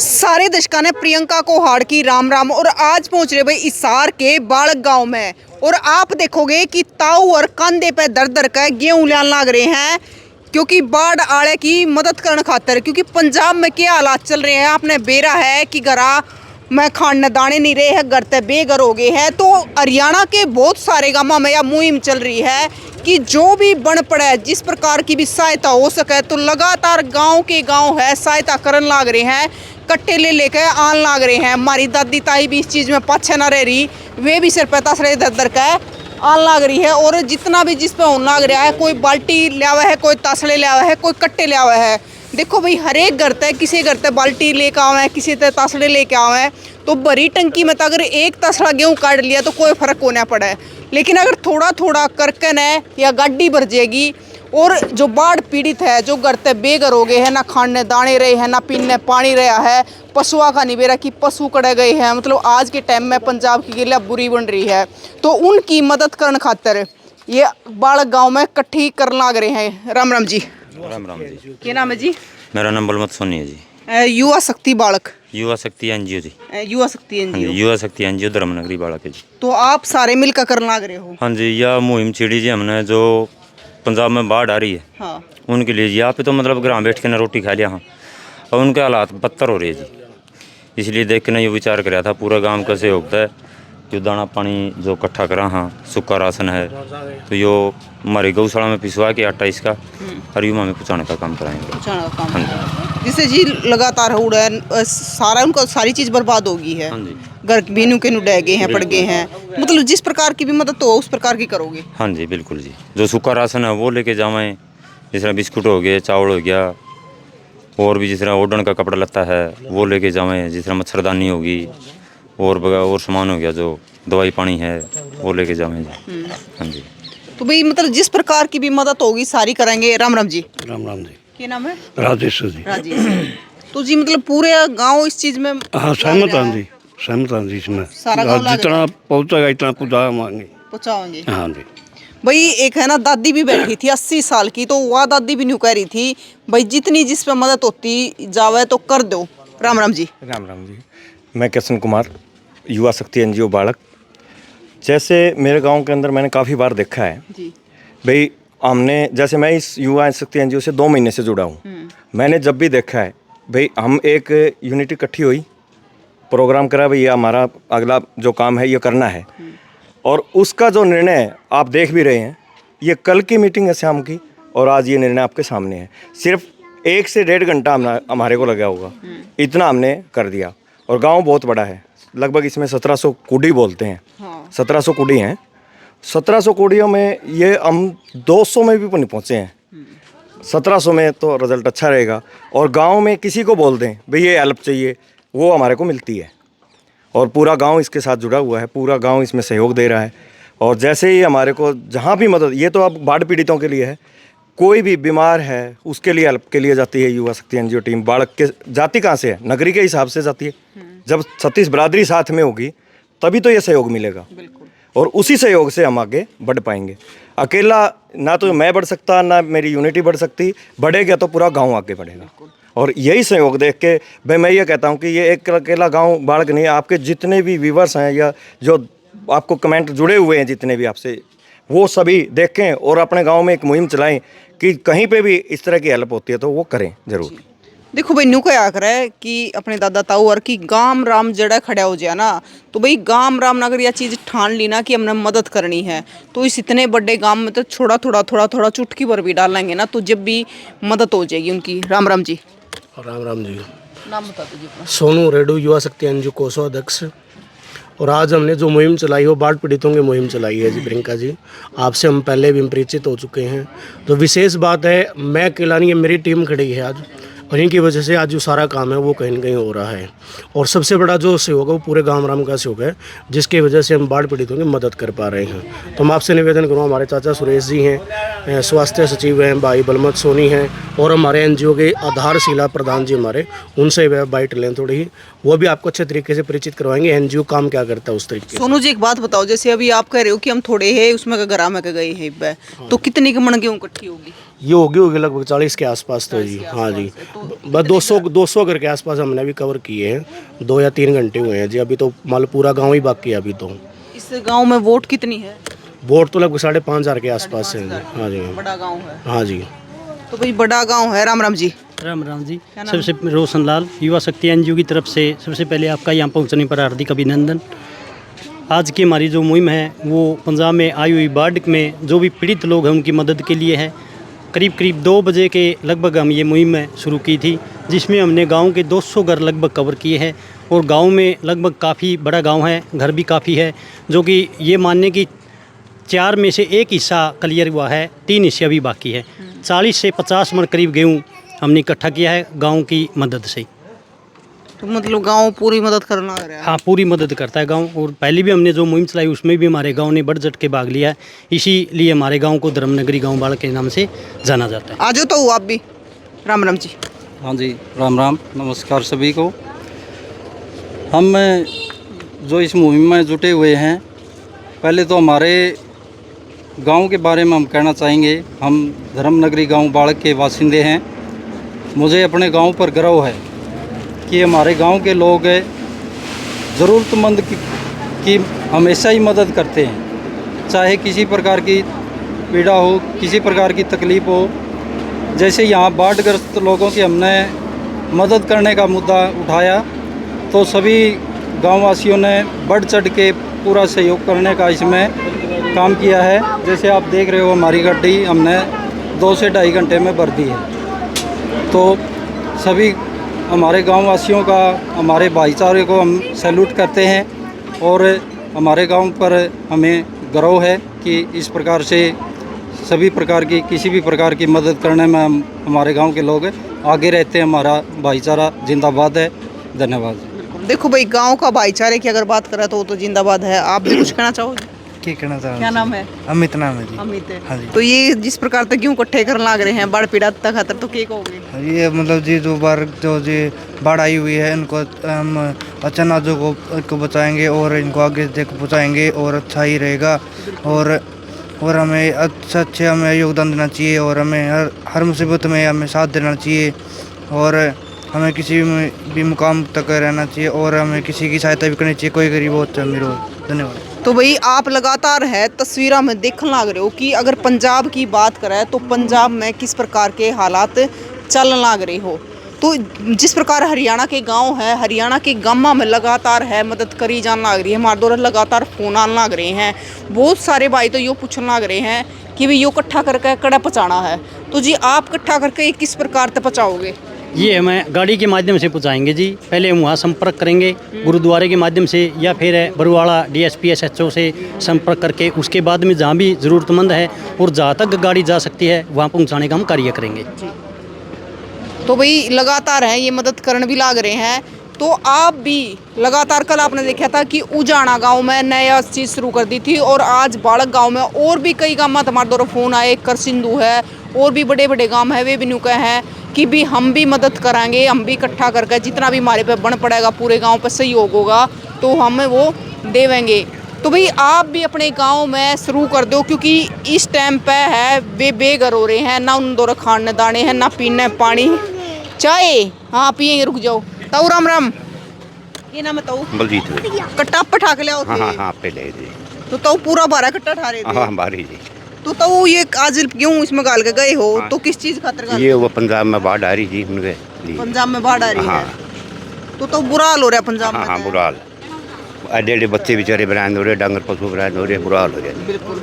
सारे दर्शकों ने प्रियंका को हार की राम राम। और आज पहुंच रहे भाई हिसार के बालक गांव में। और आप देखोगे कि ताऊ और कंधे पे दर दर का गेहूं लान लग रहे हैं, क्योंकि बाढ़ आड़े की मदद करने खातर। क्योंकि पंजाब में क्या हालात चल रहे हैं आपने बेरा है कि घरा में खाने दाने नहीं रहे हैं, घर ते बेघर हो गए हैं। तो हरियाणा के बहुत सारे गांवों में यह मुहिम चल रही है कि जो भी बन पड़े जिस प्रकार की भी सहायता हो सके तो लगातार गांव के गांव है सहायता करन लाग रहे हैं, कट्टे ले लेकर आन लाग रहे हैं। हमारी दादी ताई भी इस चीज़ में पाछे ना रह रही, वे भी सिर पे तसरे दर दर का आन लाग रही है। और जितना भी जिस पे होने लाग रहा है, कोई बाल्टी ले आवा है, कोई तसड़े ले आवा है, कोई कट्टे ले आवा है। देखो भाई हर एक घर तक किसी घर तक बाल्टी लेकर आवे, किसी तक तसड़े लेके आवे। तो बड़ी टंकी में तो अगर एक तसड़ा गेहूँ काट लिया तो कोई फर्क होना पड़े, लेकिन अगर थोड़ा थोड़ा करके न या गाड़ी भर जाएगी। और जो बाढ़ पीड़ित है, जो घर ते बेघर हो गए हैं, ना खाने दाने रहे हैं, ना पीने पानी रहा है, पशुओं का नहीं बेरा कि पशु कड़े गए हैं। मतलब आज के टाइम में पंजाब की गिला बुरी बन रही है, तो उनकी मदद करने खातर ये बालक गांव में इकट्ठी कर लाग रहे हैं। राम राम जी। राम राम जी। क्या नाम है जी? मेरा नाम बलमत सोनी है जी। युवा शक्ति बालक, युवा शक्ति एनजीओ जी। युवा शक्ति एनजीओ, युवा शक्ति एनजीओ धर्मनगरी बालक है जी। तो आप सारे मिलकर कर लाग रहे हो? हाँ जी, यह मुहिम छेड़ी जी हमने जो पंजाब में बाढ़ आ रही है, हाँ, उनके लिए। यहाँ पे तो मतलब ग्राम बैठ के ना रोटी खा लिया, हाँ, और उनके हालात बदतर हो रहे हैं जी। इसलिए देख के ना ये विचार कराया था, पूरा गांव का सहयोग है, जो दाना पानी जो इकट्ठा करा, हाँ, सूखा राशन है, तो यो हमारे गौशाला में पिसवा के आटा इसका हरियुमा में पहुँचाने का काम कराएंगे। हाँ जिससे जी लगातार हो रहा है सारा, उनको सारी चीज़ बर्बाद होगी है। हाँ जी, घर बेनू के नु डह गए हैं, पड़ गए हैं। मतलब जिस प्रकार की भी मदद हो उस प्रकार की करोगे? हाँ जी, बिल्कुल जी। जो सूखा राशन है वो लेके जावें, जिस तरह बिस्कुट हो गए, चावल हो गया, और भी जिस तरह ओढ़न का कपड़ा लगता है वो लेके जावें, जिस तरह मच्छरदानी होगी, और सामान हो गया, जो दवाई पानी है वो लेके जावें जी। हाँ जी। तो भाई मतलब जिस प्रकार की भी मदद होगी सारी करेंगे। राम राम जी। राम राम जी। क्या नाम है? राजेश जी। राजेश। तो जी मतलब पूरे गांव इस चीज में हाँ सहमत हैं जी, सहमत हैं जी। इसमें सारा गाँव लग जितना पहुँचेगा इतना पहुँचाएंगे। पहुँचाओगे? हाँ जी। भाई एक है ना दादी भी बैठी थी 80 साल की, तो वह दादी भी न्यू कह रही थी भाई जितनी जिस पे मदद होती जावे तो कर दो। राम राम जी। राम राम जी। मैं किशन कुमार, युवा शक्ति एनजीओ बालक। जैसे मेरे गांव के अंदर मैंने काफ़ी बार देखा है जी भाई, हमने जैसे मैं इस युवा शक्ति एनजीओ से 2 महीने से जुड़ा हूँ। मैंने जब भी देखा है भाई, हम एक यूनिटी इकट्ठी हुई, प्रोग्राम करा भाई ये हमारा अगला जो काम है ये करना है, और उसका जो निर्णय आप देख भी रहे हैं, ये कल की मीटिंग है शाम की, और आज ये निर्णय आपके सामने है। सिर्फ 1 से 1.5 घंटा हमारे को लगा होगा, इतना हमने कर दिया। और गांव बहुत बड़ा है, लगभग इसमें 1700 कुडी बोलते हैं। हाँ। 1700 कुडी हैं। 1700 कुडियों में ये हम 200 में भी नहीं पहुँचे हैं। 1700 में तो रिजल्ट अच्छा रहेगा। और गांव में किसी को बोल दें भाई ये हेल्प चाहिए, वो हमारे को मिलती है। और पूरा गांव इसके साथ जुड़ा हुआ है, पूरा गांव इसमें सहयोग दे रहा है। और जैसे ही हमारे को जहां भी मदद, ये तो अब बाढ़ पीड़ितों के लिए है, कोई भी बीमार है उसके लिए हेल्प के लिए जाती है युवा शक्ति एनजीओ टीम। बालक के जाति कहाँ से है? नगरी के हिसाब से जाती है। जब 36 बिरादरी साथ में होगी तभी तो ये सहयोग मिलेगा, और उसी सहयोग से हम आगे बढ़ पाएंगे। अकेला ना तो मैं बढ़ सकता, ना मेरी यूनिटी बढ़ सकती, बढ़ेगा तो पूरा गाँव आगे बढ़ेगा। और यही सहयोग देख के भाई मैं ये कहता हूँ कि ये एक अकेला गांव बालक नहीं है, आपके जितने भी व्यूवर्स हैं या जो आपको कमेंट जुड़े हुए हैं जितने भी आपसे, वो सभी देखें और अपने गांव में एक मुहिम चलाएं कि कहीं पे भी इस तरह की हेल्प होती है तो वो करें ज़रूर। देखो भाई न्यू क्या कर है कि अपने दादा ताऊ और की गाम राम जड़ा खड़ा हो जाए ना, तो भाई गाम राम नगर यह चीज़ ठान ली ना कि हमने मदद करनी है, तो इस इतने बड़े गांव में तो थोड़ा चुटकी पर भी डालेंगे ना, तो जब भी मदद हो जाएगी उनकी। राम राम जी। राम राम जी। नाम बता दीजिए अपना। सोनू रेडू, युवा शक्ति एनजीओ कोषाध्यक्ष। और आज हमने जो मुहिम चलाई वो बाढ़ पीड़ितों की मुहिम चलाई है जी। प्रियंका जी, आपसे हम पहले भी परिचित हो चुके हैं। तो विशेष बात है, मैं अकेला नहीं है, मेरी टीम खड़ी है आज, और इनकी वजह से आज जो सारा काम है वो कहीं न कहीं हो रहा है। और सबसे बड़ा जो सहयोग है वो पूरे गांव राम का सहयोग है, जिसकी वजह से हम बाढ़ पीड़ितों की मदद कर पा रहे हैं। तो मैं आपसे निवेदन करूँ, हमारे चाचा सुरेश जी हैं, स्वास्थ्य सचिव हैं, भाई बलमत सोनी हैं, और हमारे एनजीओ के आधारशिला प्रधान जी हमारे, उनसे वह बाइट लें थोड़ी, वो भी आपको अच्छे तरीके से परिचित करवाएंगे एनजीओ काम क्या करता है उस तरीके। सोनू जी एक बात बताओ, जैसे अभी आप कह रहे हो कि हम थोड़े हैं उसमें का गरा में गए हैं, तो कितनी की मन गेहूँ इकट्ठी होगी? ये होगी लगभग 40 के आसपास तो जी। हाँ जी, बस 200 घर के आसपास हमने अभी कवर किए हैं। 2 या 3 घंटे हुए हैं जी। अभी तो मान लो पूरा गांव ही बाकी है अभी तो। इस गांव में वोट कितनी है? वोट तो लगभग 5,500 के आसपास है जी। हाँ जी, बड़ा गांव है। हाँ जी। तो भाई बड़ा गांव है। राम राम जी। राम राम जी। क्या नाम सबसे रोशन लाल, युवा शक्ति एनजीओ की तरफ से सबसे पहले आपका यहाँ पहुँचने पर हार्दिक अभिनंदन। आज की हमारी जो मुहिम है वो पंजाब में आई हुई बाढ़ में जो भी पीड़ित लोग हैं उनकी मदद के लिए है। करीब करीब 2 बजे के लगभग हम ये मुहिम शुरू की थी, जिसमें हमने गांव के 200 घर लगभग कवर किए हैं। और गांव में लगभग काफ़ी बड़ा गांव है, घर भी काफ़ी है, जो कि ये मानने की 4 में से 1 हिस्सा क्लियर हुआ है, 3 हिस्से अभी बाकी है। 40 से 50 मन करीब गेहूँ हमने इकट्ठा किया है गांव की मदद से। तो मतलब गांव पूरी मदद करना लग रहा है। हाँ, पूरी मदद करता है गांव। और पहले भी हमने जो मुहिम चलाई उसमें भी हमारे गांव ने बढ़ चढ़ के भाग लिया है। इसीलिए हमारे गांव को धर्मनगरी गांव बाढ़ के नाम से जाना जाता है। आ जाओ तो आप भी। राम राम जी। हाँ जी, राम राम, नमस्कार सभी को। हम जो इस मुहिम में जुटे हुए हैं, पहले तो हमारे गांव के बारे में हम कहना चाहेंगे। हम धर्मनगरी गांव बाढ़ के वासिंदे हैं। मुझे अपने गांव पर गर्व है कि हमारे गांव के लोग ज़रूरतमंद की हमेशा ही मदद करते हैं, चाहे किसी प्रकार की पीड़ा हो, किसी प्रकार की तकलीफ़ हो। जैसे यहाँ बाढ़ग्रस्त लोगों की हमने मदद करने का मुद्दा उठाया तो सभी गांववासियों ने बढ़ चढ़ के पूरा सहयोग करने का इसमें काम किया है। जैसे आप देख रहे हो, हमारी गाड़ी हमने 2 से 2.5 घंटे में भर दी है। तो सभी हमारे गांववासियों का, हमारे भाईचारे को हम सैल्यूट करते हैं। और हमारे गांव पर हमें गर्व है कि इस प्रकार से सभी प्रकार की किसी भी प्रकार की मदद करने में हम हमारे गांव के लोग आगे रहते हैं। हमारा भाईचारा जिंदाबाद है। धन्यवाद। देखो भाई, गांव का भाईचारे की अगर बात करें तो वो तो जिंदाबाद है। आप भी कुछ कहना चाहोगे? क्या कहना चाह क्या नाम है? अमित नाम है जी। अमित है। हाँ जी। तो ये जिस प्रकार तक क्यों इकट्ठे करने लग रहे हैं बाढ़ पीड़ित तक खातर, तो क्या कहोगे? ये मतलब जी जो बाढ़ आई हुई है, इनको हम अचानक को बचाएंगे और इनको आगे तक पहुँचाएंगे और अच्छा ही रहेगा। और हमें अच्छे हमें योगदान देना चाहिए और हमें हर मुसीबत में हमें साथ देना चाहिए और हमें किसी भी मुकाम तक रहना चाहिए और हमें किसी की सहायता भी करनी चाहिए, कोई गरीब हो तो अमीर हो। धन्यवाद। तो भाई आप लगातार है तस्वीरों में देखने लग रहे हो कि अगर पंजाब की बात करें तो पंजाब में किस प्रकार के हालात चलने लग रहे हो। तो जिस प्रकार हरियाणा के गांव है, हरियाणा के गाँव में लगातार है मदद करी जाने लग रही है। हमारे द्वारा लगातार फ़ोन आने लग रहे हैं। बहुत सारे भाई तो यो पूछने लग रहे हैं कि भाई यो इकट्ठा करके कड़ा पहुँचाना है। तो जी आप इकट्ठा करके किस प्रकार से पहुँचाओगे? ये हमें गाड़ी के माध्यम से पहुँचाएंगे जी। पहले हम वहाँ संपर्क करेंगे गुरुद्वारे के माध्यम से या फिर बरुवाड़ा DSP SHO से संपर्क करके, उसके बाद में जहाँ भी ज़रूरतमंद है और जहाँ तक गाड़ी जा सकती है वहाँ पहुँचाने का हम कार्य करेंगे। तो भाई लगातार है ये मदद करने भी लग रहे हैं। तो आप भी लगातार, कल आपने देखा था कि उजाना गांव में नया चीज़ शुरू कर दी थी और आज बाड़क गांव में और भी कई गाँव में हमारे द्वारा फ़ोन आए, करसिंधु है और भी बड़े बड़े गांव है, वे भी नुके हैं कि भी हम भी मदद कराएंगे। हम भी इकट्ठा करके जितना भी हमारे पे बन पड़ेगा, पूरे गांव पे सहयोग होगा तो हम वो देवेंगे। तो भाई आप भी अपने गांव में शुरू कर दो, क्योंकि इस टाइम पे है वे बेघर हो रहे हैं, ना उन दौरा खाने दाने हैं, ना पीने पानी, चाय हाँ पियेंगे। रुक जाओ ताऊ, राम राम। ये नाम है ताऊ? बलजीत। कट्टा पठा के ले आओ। हाँ हाँ हाँ, पे ले जी। तो ताऊ पूरा 12 कट्टा ठा रहे थे? हाँ बारी जी। तो ताऊ ये आज क्यों इसमें गाल के गए हो? तो किस चीज खातर गाल? ये वो पंजाब में बाढ़ आ रही जी उनके लिए। पंजाब में बाढ़ आ रही है। तो बुरा हाल हो रहा है पंजाब में। हाँ बुरा हाल। एडे एडे बच्चे बेचारे बरान हो रहे, डांगर पशु बरान हो रहे, बुरा हाल हो रहा है। बिल्कुल।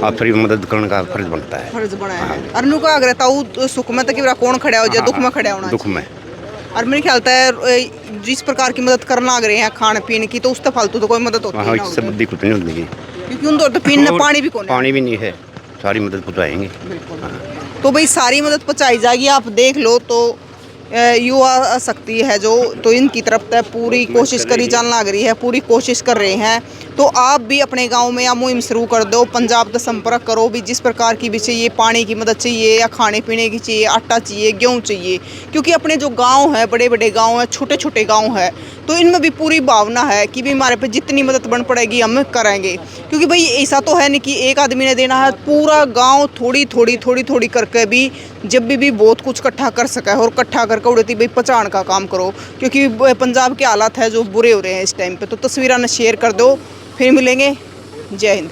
हाँ, फिर मदद करने का फर्ज बनता है। फर्ज बना है। अरनू का आग्रह ताऊ सुख में तक कौन खड़ा हो जाए, दुख में खड़ा होना। दुख में। और मेरे ख्याल है जिस प्रकार की मदद करना आ रहे हैं खाने पीने की, तो उससे फालतू तो कोई मदद होती हाँ, नहीं। इससे बुद्धि कुछ नहीं होती, क्योंकि उन तो पीने पानी भी कौन है। पानी भी नहीं है, सारी मदद पहुँचाएंगे। तो भाई सारी मदद पहुँचाई जाएगी। आप देख लो तो युवा शक्ति है जो, तो इनकी तरफ तक पूरी कोशिश करी जान लग रही है, पूरी कोशिश कर रहे हैं। तो आप भी अपने गांव में या मुहिम शुरू कर दो, पंजाब का संपर्क करो भी, जिस प्रकार की भी चाहिए, पानी की मदद चाहिए या खाने पीने की चाहिए, आटा चाहिए, गेहूँ चाहिए, क्योंकि अपने जो गांव है, बड़े बड़े गांव हैं, छोटे छोटे गांव है, तो इनमें भी पूरी भावना है कि भी हमारे पे जितनी मदद बन पड़ेगी हम करेंगे। क्योंकि भाई ऐसा तो है नहीं कि एक आदमी ने देना है, पूरा गांव थोड़ी थोड़ी करके भी जब भी बहुत कुछ इकट्ठा कर सका है, और इकट्ठा करके उड़ती भाई पहचान का काम करो, क्योंकि पंजाब के हालात है जो बुरे हो रहे हैं इस टाइम पे। तो तस्वीरें शेयर कर दो, फिर मिलेंगे। जय हिंद।